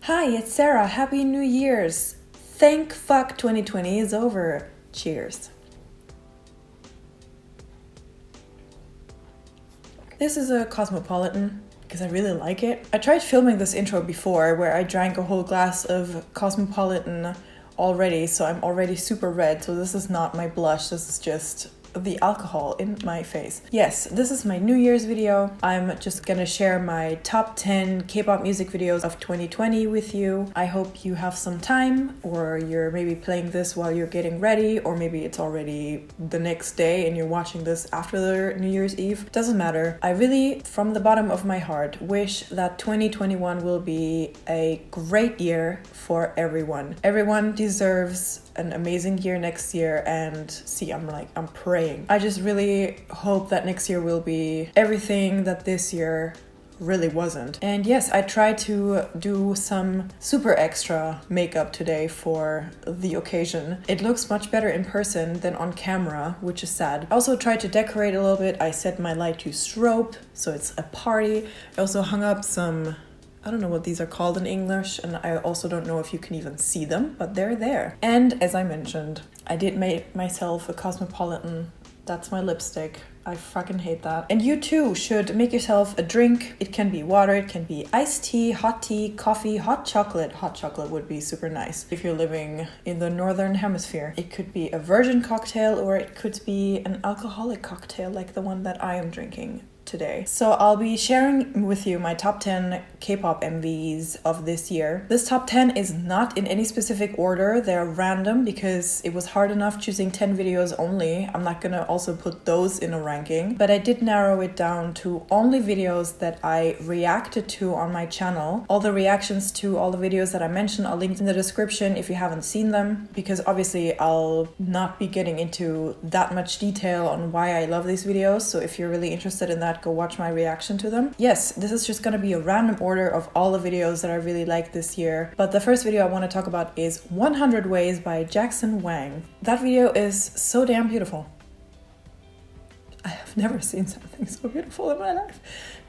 Hi, it's Sarah. Happy New Year's. Thank fuck 2020 is over. Cheers. This is a Cosmopolitan because I really like it. I tried filming this intro before where I drank a whole glass of Cosmopolitan already, so I'm already super red. So this is not my blush, this is just the alcohol in my face. Yes, this is my New Year's video. I'm just gonna share my top 10 K-pop music videos of 2020 with you. I hope you have some time, or you're maybe playing this while you're getting ready, or maybe it's already the next day and you're watching this after the New Year's Eve. Doesn't matter. I really, from the bottom of my heart, wish that 2021 will be a great year for everyone. Everyone deserves an amazing year next year, and see, I'm praying. I just really hope that next year will be everything that this year really wasn't. And yes, I tried to do some super extra makeup today for the occasion. It looks much better in person than on camera, which is sad. I also tried to decorate a little bit. I set my light to strobe, so it's a party. I also hung up some, I don't know what these are called in English, and I also don't know if you can even see them, but they're there. And as I mentioned, I did make myself a Cosmopolitan. That's my lipstick. I fucking hate that. And you too should make yourself a drink. It can be water, it can be iced tea, coffee, hot chocolate. Hot chocolate would be super nice if you're living in the northern hemisphere. It could be a virgin cocktail, or it could be an alcoholic cocktail like the one that I am drinking today. So I'll be sharing with you my top 10 K-pop MVs of this year. This top 10 is not in any specific order. They're random because it was hard enough choosing 10 videos only. I'm not gonna also put those in a ranking, but I did narrow it down to only videos that I reacted to on my channel. All the reactions to all the videos that I mentioned are linked in the description if you haven't seen them, because obviously I'll not be getting into that much detail on why I love these videos. So if you're really interested in that, go watch my reaction to them. Yes, this is just gonna be a random order of all the videos that I really liked this year. But the first video I want to talk about is 100 Ways by Jackson Wang. That video is so damn beautiful. I have never seen something so beautiful in my life.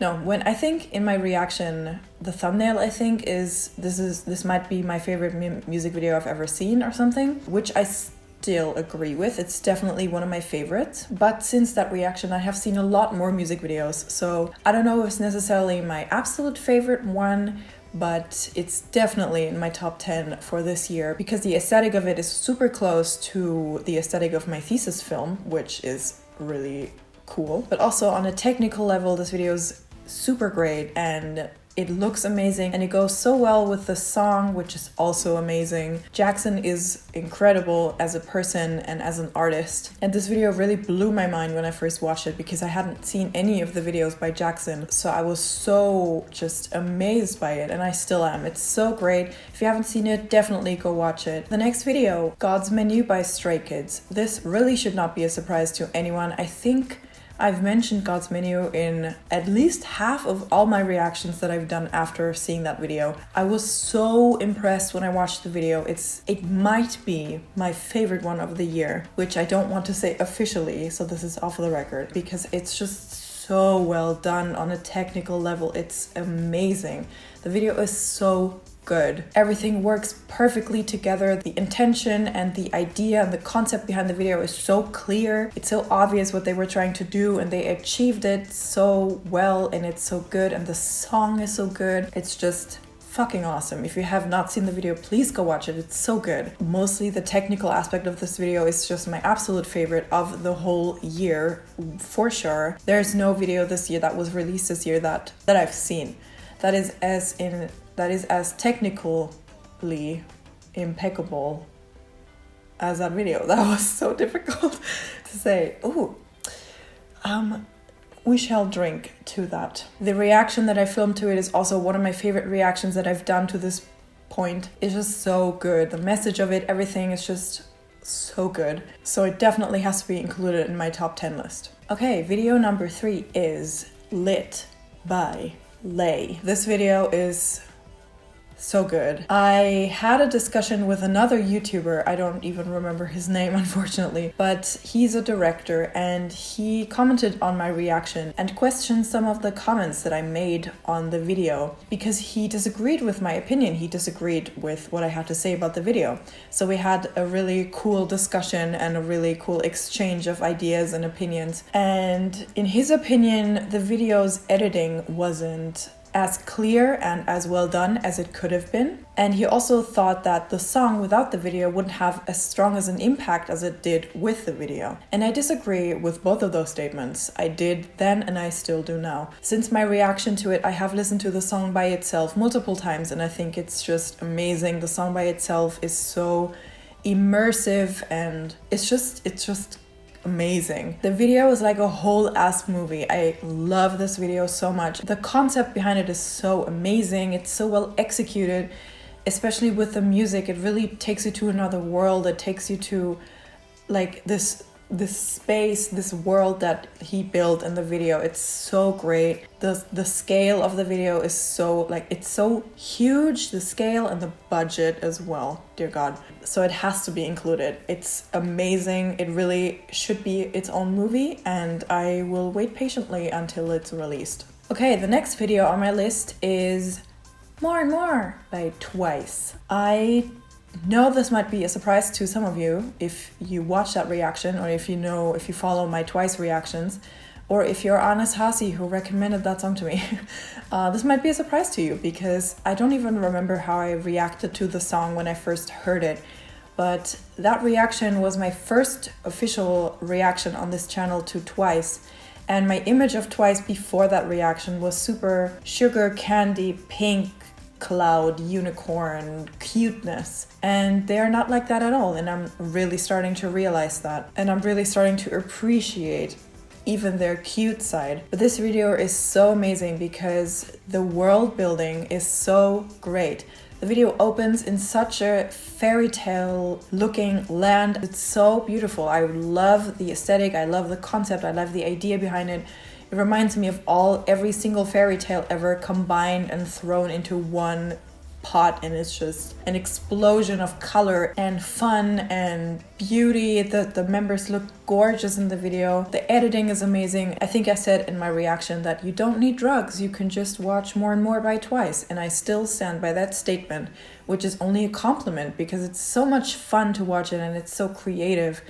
No, when I think in my reaction, the thumbnail I think is this might be my favorite music video I've ever seen or something, which I still agree with. It's definitely one of my favorites. But since that reaction, I have seen a lot more music videos. So I don't know if it's necessarily my absolute favorite one, but it's definitely in my top 10 for this year because the aesthetic of it is super close to the aesthetic of my thesis film, which is really cool. But also on a technical level, this video is super great and it looks amazing, and it goes so well with the song, which is also amazing. Jackson is incredible as a person and as an artist. And this video really blew my mind when I first watched it because I hadn't seen any of the videos by Jackson. So I was so just amazed by it, and I still am. It's so great. If you haven't seen it, definitely go watch it. The next video, God's Menu by Stray Kids. This really should not be a surprise to anyone. I think I've mentioned God's Menu in at least half of all my reactions that I've done after seeing that video. I was so impressed when I watched the video. It might be my favorite one of the year, which I don't want to say officially, so this is off the record, because it's just so well done on a technical level. It's amazing. The video is so good. Everything works perfectly together. The intention and the idea and the concept behind the video is so clear. It's so obvious what they were trying to do, and they achieved it so well, and it's so good, and the song is so good. It's just fucking awesome. If you have not seen the video, please go watch it. It's so good. Mostly the technical aspect of this video is just my absolute favorite of the whole year, for sure. There's no video this year that was released this year that I've seen that is as technically impeccable as that video. That was so difficult to say. We shall drink to that. The reaction that I filmed to it is also one of my favorite reactions that I've done to this point. It's just so good. The message of it, everything is just so good. So it definitely has to be included in my top 10 list. Okay, video number 3 is Lit by Lay. This video is So good. I had a discussion with another YouTuber, I don't even remember his name unfortunately, but he's a director and he commented on my reaction and questioned some of the comments that I made on the video because he disagreed with my opinion. He disagreed with what I had to say about the video. So we had a really cool discussion and a really cool exchange of ideas and opinions. And in his opinion, the video's editing wasn't as clear and as well done as it could have been. And he also thought that the song without the video wouldn't have as strong as an impact as it did with the video. And I disagree with both of those statements. I did then and I still do now. Since my reaction to it, I have listened to the song by itself multiple times and I think it's just amazing. The song by itself is so immersive and it's just amazing. The video is like a whole ass movie. I love this video so much. The concept behind it is so amazing. It's so well executed, especially with the music. It really takes you to another world. It takes you to like this space, this world that he built in the video. It's so great. The scale of the video is so it's so huge, the scale and the budget as well, dear God. So it has to be included. It's amazing. It really should be its own movie and I will wait patiently until it's released. Okay, the next video on my list is More and More by Twice. I know this might be a surprise to some of you if you watch that reaction or if you follow my Twice reactions or if you're Anis Hasi who recommended that song to me. This might be a surprise to you because I don't even remember how I reacted to the song when I first heard it. But that reaction was my first official reaction on this channel to Twice. And my image of Twice before that reaction was super sugar candy pink cloud unicorn cuteness, and they're not like that at all, and I'm really starting to realize that, and I'm really starting to appreciate even their cute side. But this video is so amazing because the world building is so great. The video opens in such a fairy tale looking land. It's so beautiful. I love the aesthetic, I love the concept, I love the idea behind it. It reminds me of every single fairy tale ever combined and thrown into one pot, and it's just an explosion of color and fun and beauty. The members look gorgeous in the video. The editing is amazing. I think I said in my reaction that you don't need drugs, you can just watch More and More by Twice, and I still stand by that statement, which is only a compliment because it's so much fun to watch it and it's so creative.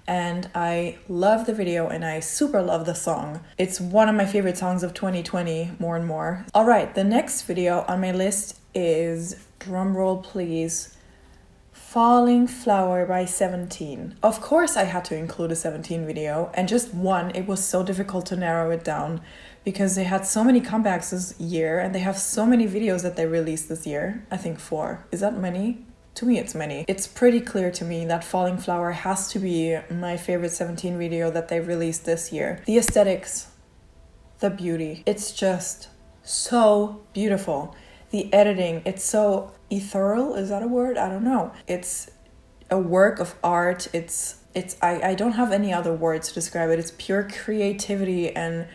And I love the video and I super love the song. It's one of my favorite songs of 2020, More and More. All right, the next video on my list is, drumroll please, Falling Flower by 17. Of course I had to include a 17 video, and just one. It was so difficult to narrow it down because they had so many comebacks this year and they have so many videos that they released this year. I think 4. Is that many? To me, it's many. It's pretty clear to me that Falling Flower has to be my favorite 17 video that they released this year. The aesthetics, the beauty, it's just so beautiful. The editing, it's so ethereal, is that a word? I don't know. It's a work of art. I don't have any other words to describe it. It's pure creativity and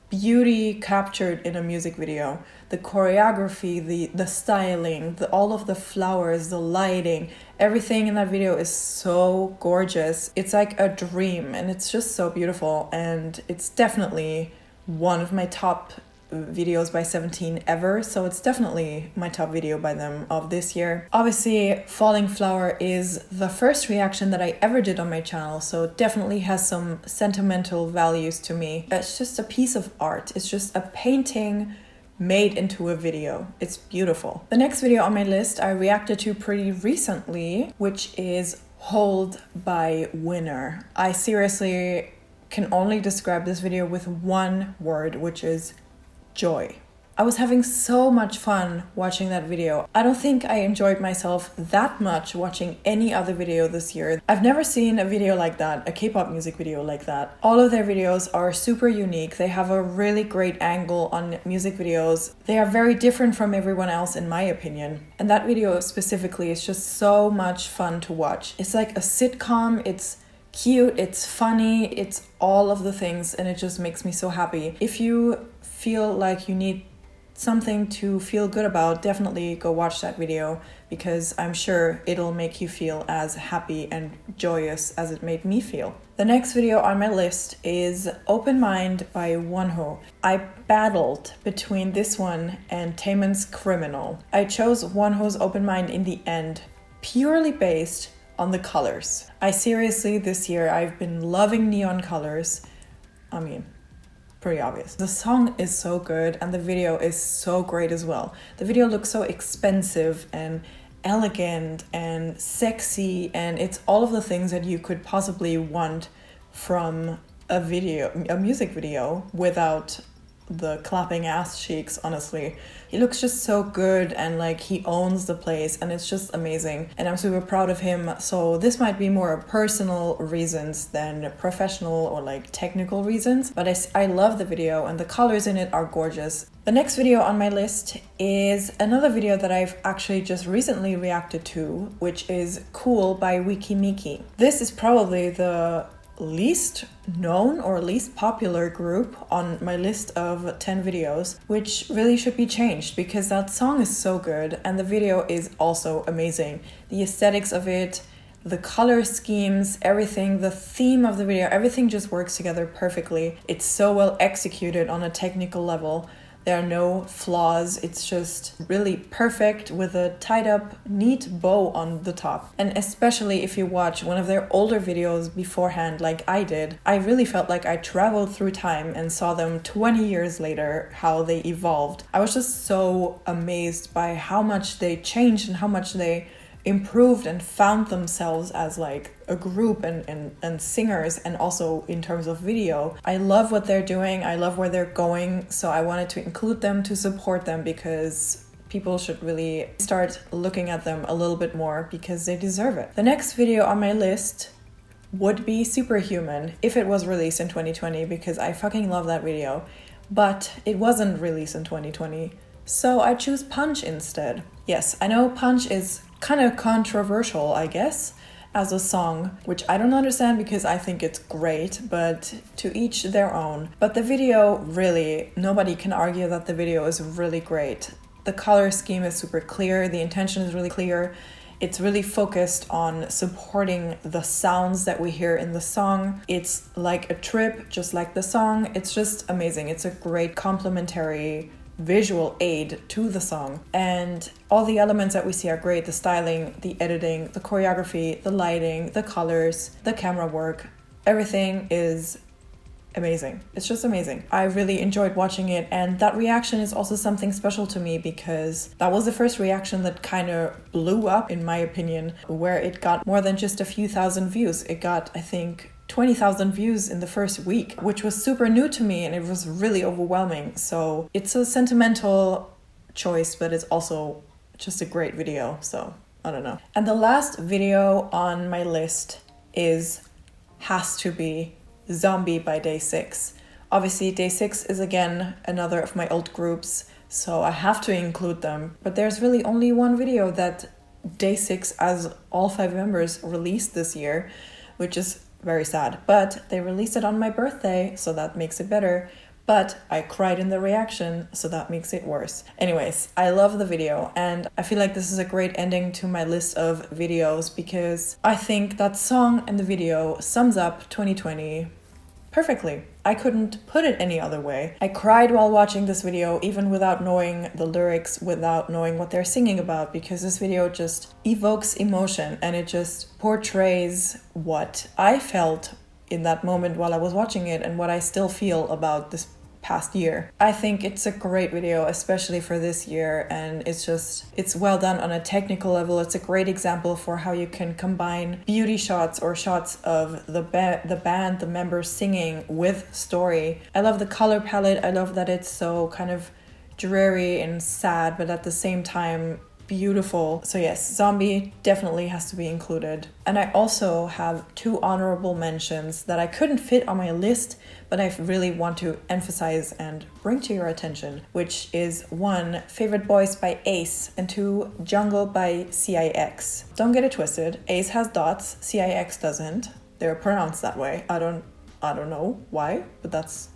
beauty captured in a music video. The choreography, the styling, all of the flowers, the lighting, everything in that video is so gorgeous. It's like a dream and it's just so beautiful, and it's definitely one of my top videos by 17 ever, so it's definitely my top video by them of this year. Obviously, Falling Flower is the first reaction that I ever did on my channel, so it definitely has some sentimental values to me. It's just a piece of art. It's just a painting made into a video. It's beautiful. The next video on my list I reacted to pretty recently, which is Hold by Winner. I seriously can only describe this video with one word, which is joy. I was having so much fun watching that video. I don't think I enjoyed myself that much watching any other video this year. I've never seen a video like that, a K-pop music video like that. All of their videos are super unique. They have a really great angle on music videos. They are very different from everyone else in my opinion. And that video specifically is just so much fun to watch. It's like a sitcom. It's cute, it's funny, it's all of the things, and it just makes me so happy. If you feel like you need something to feel good about, definitely go watch that video because I'm sure it'll make you feel as happy and joyous as it made me feel. The next video on my list is Open Mind by Wonho. I battled between this one and Taemin's Criminal. I chose Wonho's Open Mind in the end, purely based on the colors. Seriously, this year I've been loving neon colors. I mean, pretty obvious. The song is so good and the video is so great as well. The video looks so expensive and elegant and sexy, and it's all of the things that you could possibly want from a music video without the clapping ass cheeks, honestly. He looks just so good and like he owns the place and it's just amazing, and I'm super proud of him. So this might be more personal reasons than professional or like technical reasons, but I love the video and the colors in it are gorgeous. The next video on my list is another video that I've actually just recently reacted to, which is Cool by Wiki Miki. This is probably the least known or least popular group on my list of 10 videos, which really should be changed because that song is so good and the video is also amazing. The aesthetics of it, the color schemes, everything, the theme of the video, everything just works together perfectly. It's so well executed on a technical level. There are no flaws. It's just really perfect with a tied up, neat bow on the top. And especially if you watch one of their older videos beforehand, like I did, I really felt like I traveled through time and saw them 20 years later, how they evolved. I was just so amazed by how much they changed and how much they improved and found themselves as like a group and singers, and also in terms of video. I love what they're doing, I love where they're going, so I wanted to include them to support them because people should really start looking at them a little bit more because they deserve it. The next video on my list would be Superhuman if it was released in 2020 because I fucking love that video, but it wasn't released in 2020, so I choose Punch instead. Yes, I know Punch is kind of controversial, I guess, as a song, which I don't understand because I think it's great, but to each their own. But the video, really, nobody can argue that the video is really great. The color scheme is super clear, the intention is really clear. It's really focused on supporting the sounds that we hear in the song. It's like a trip, just like the song. It's just amazing. It's a great complementary visual aid to the song, and all the elements that we see are great. The styling, the editing, the choreography, the lighting, the colors, the camera work, everything is amazing. It's just amazing. I really enjoyed watching it, and that reaction is also something special to me because that was the first reaction that kind of blew up, in my opinion, where it got more than just a few thousand views. It got, I think, 20,000 views in the first week, which was super new to me and it was really overwhelming. So it's a sentimental choice, but it's also just a great video. So I don't know. And the last video on my list has to be Zombie by Day 6. Obviously, Day 6 is again another of my old groups, so I have to include them. But there's really only one video that Day 6 as all 5 members released this year, which is very sad, but they released it on my birthday, so that makes it better. But I cried in the reaction, so that makes it worse. Anyways, I love the video, and I feel like this is a great ending to my list of videos because I think that song and the video sums up 2020 perfectly. I couldn't put it any other way. I cried while watching this video, even without knowing the lyrics, without knowing what they're singing about, because this video just evokes emotion and it just portrays what I felt in that moment while I was watching it and what I still feel about this past year. I think it's a great video, especially for this year, and it's well done on a technical level. It's a great example for how you can combine beauty shots or shots of the band, the members singing with story. I love the color palette. I love that it's so kind of dreary and sad, but at the same time beautiful. So yes, Zombie definitely has to be included. And I also have 2 honorable mentions that I couldn't fit on my list, but I really want to emphasize and bring to your attention, which is 1, Favorite Boys by Ace, and 2, Jungle by CIX. Don't get it twisted, Ace has dots, CIX doesn't. They're pronounced that way. I don't I don't know why, but that's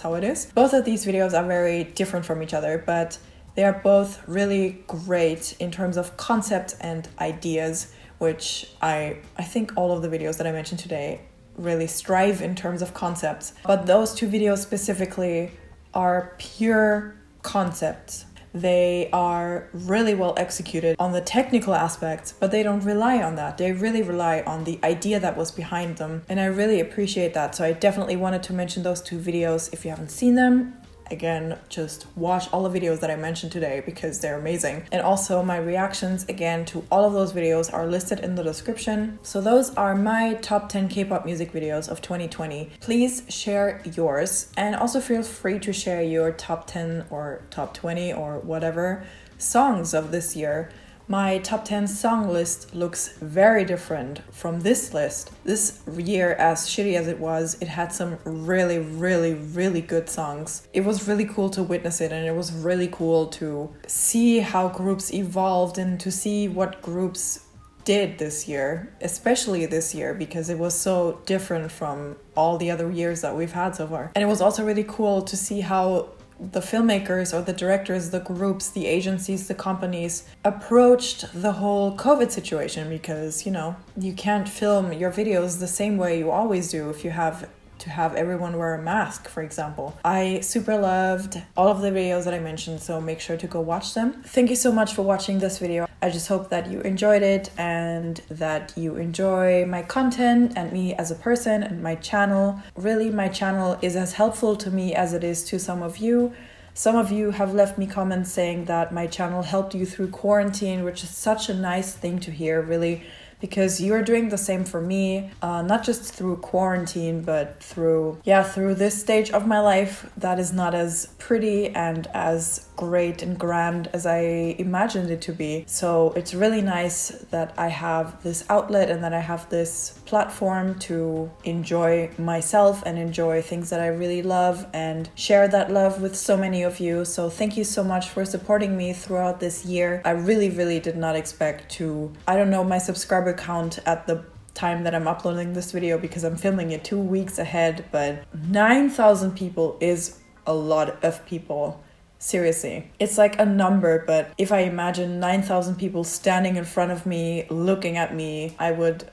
how it is. Both of these videos are very different from each other, but they are both really great in terms of concept and ideas, which I think all of the videos that I mentioned today really strive in terms of concepts. But those two videos specifically are pure concepts. They are really well executed on the technical aspects, but they don't rely on that. They really rely on the idea that was behind them. And I really appreciate that. So I definitely wanted to mention those two videos. If you haven't seen them, again, just watch all the videos that I mentioned today because they're amazing. And also my reactions, again, to all of those videos are listed in the description. So those are my top 10 K-pop music videos of 2020. Please share yours, and also feel free to share your top 10 or top 20 or whatever songs of this year. My top 10 song list looks very different from this list. This year, as shitty as it was, it had some really, really, really good songs. It was really cool to witness it, and it was really cool to see how groups evolved and to see what groups did this year, especially this year, because it was so different from all the other years that we've had so far. And it was also really cool to see how the filmmakers or the directors, the groups, the agencies, the companies approached the whole COVID situation, because, you know, you can't film your videos the same way you always do if you have to have everyone wear a mask, for example. I super loved all of the videos that I mentioned, so make sure to go watch them. Thank you so much for watching this video. I just hope that you enjoyed it and that you enjoy my content and me as a person and my channel. Really, my channel is as helpful to me as it is to some of you. Some of you have left me comments saying that my channel helped you through quarantine, which is such a nice thing to hear, really, because you're doing the same for me, not just through quarantine, but through this stage of my life that is not as pretty and as great and grand as I imagined it to be. So it's really nice that I have this outlet and that I have this platform to enjoy myself and enjoy things that I really love and share that love with so many of you. So thank you so much for supporting me throughout this year. I really, really did not expect to, I don't know my subscriber count at the time that I'm uploading this video because I'm filming it 2 weeks ahead, but 9,000 people is a lot of people. Seriously, it's like a number, but if I imagine 9,000 people standing in front of me, looking at me, I would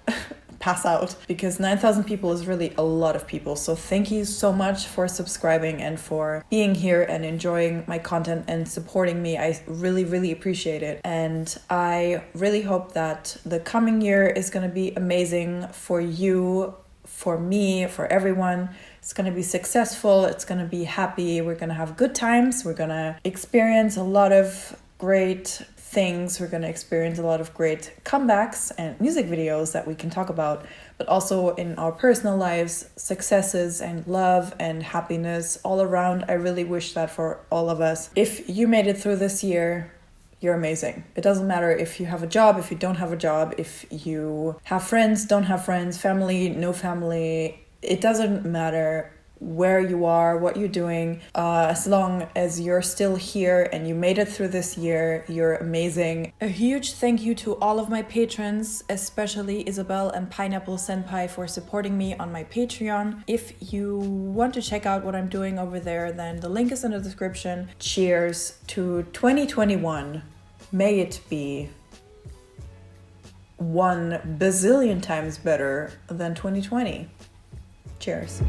pass out, because 9,000 people is really a lot of people. So thank you so much for subscribing and for being here and enjoying my content and supporting me. I really, really appreciate it. And I really hope that the coming year is going to be amazing for you, for me, for everyone. It's going to be successful. It's going to be happy. We're going to have good times. We're going to experience a lot of great things. We're going to experience a lot of great comebacks and music videos that we can talk about, but also in our personal lives, successes and love and happiness all around. I really wish that for all of us. If you made it through this year, you're amazing. It doesn't matter if you have a job, if you don't have a job, if you have friends, don't have friends, family, no family. It doesn't matter where you are, what you're doing, as long as you're still here and you made it through this year, you're amazing. A huge thank you to all of my patrons, especially Isabel and Pineapple Senpai, for supporting me on my Patreon. If you want to check out what I'm doing over there, then the link is in the description. Cheers to 2021. May it be 1 bazillion times better than 2020. Cheers.